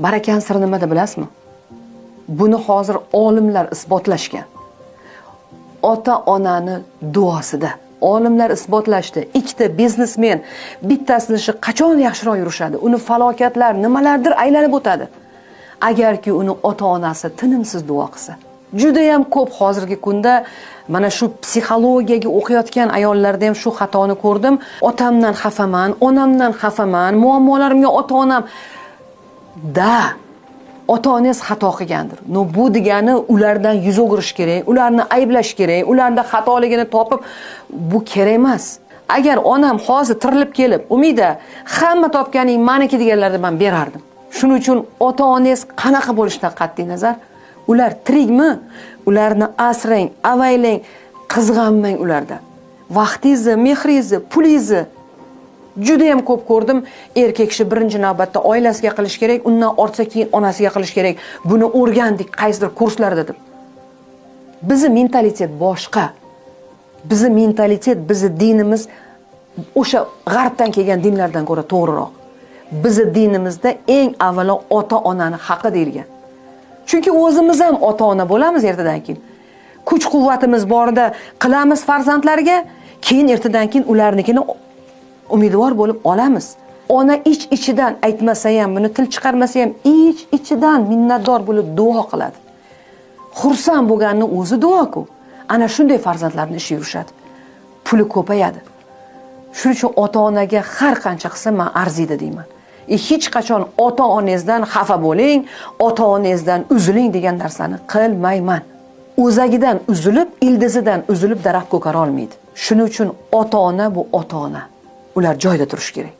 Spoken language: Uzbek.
Barakani siri nimada bilasizmi? Buni hozir olimlar isbotlashgan. Ota-onani duosida. Olimlar isbotlashdi. Ikkita biznesmen bittasini ishi qachon yaxshiroq yurishadi? Uni falokatlar nimalardir aylanib o'tadi. Agarki uni ota-onasi tinimsiz duo qilsa. Juda ham ko'p hozirgi kunda mana shu psixologiyaga o'qiyotgan ayollarda ham shu xatoni ko'rdim. Otamdan xafaman, onamdan xafaman, muammolarimga ota-onam ota-onangiz xato qilgandir. Bu degani ulardan yuz o'girish kerak, ularni ayblash kerak, ularda xatoligini topib, bu kerak emas. Agar onam hozir tirilib kelib, Umida, hamma topganing meniki deganlarda men berardim. Shuning uchun ota-onangiz qanaqa bo'lishidan qat'iy nazar, ular tirikmi? Ularni asrang, avaylang, qizg'anmang ulardan. Vaqtingizni, mehringizni, pulingizni juda ham ko'p ko'rdim. Erkak kishi birinchi navbatda oilasiga qilish kerak, undan ortsa keyin onasiga qilish kerak. Buni o'rgandik qaysidir kurslarda deb. Bizning mentalitet boshqa. Bizning mentalitet, bizning dinimiz o'sha g'arbdan kelgan dinlardan ko'ra to'g'riroq. Bizning dinimizda eng avvalo ota-onani haqqi deyilgan. Chunki o'zimiz ham ota-ona bo'lamiz ertadan keyin. Kuch-quvvatimiz borida qilamiz farzandlarga, keyin ertadan keyin ularnikini umidvor bo'lib olamiz. Ona ichidan aytmasa ham, buni til chiqarmasa ham ichidan minnatdor bo'lib duo qiladi. Xursand bo'lganning o'zi duo-ku. Ana shunday farzandlarni ishi yurishadi. Puli ko'payadi. Shuning uchun ota-onaga har qancha qilsa men arziydi deyman. Hech qachon ota-onangizdan xafa bo'ling, ota-onangizdan uziling degan narsani qilmayman. O'zagidan uzilib, ildizidan uzilib daraxt ko'kara olmaydi. Shuning uchun ota-ona bu ota-ona. Ular joyida turishi kerak.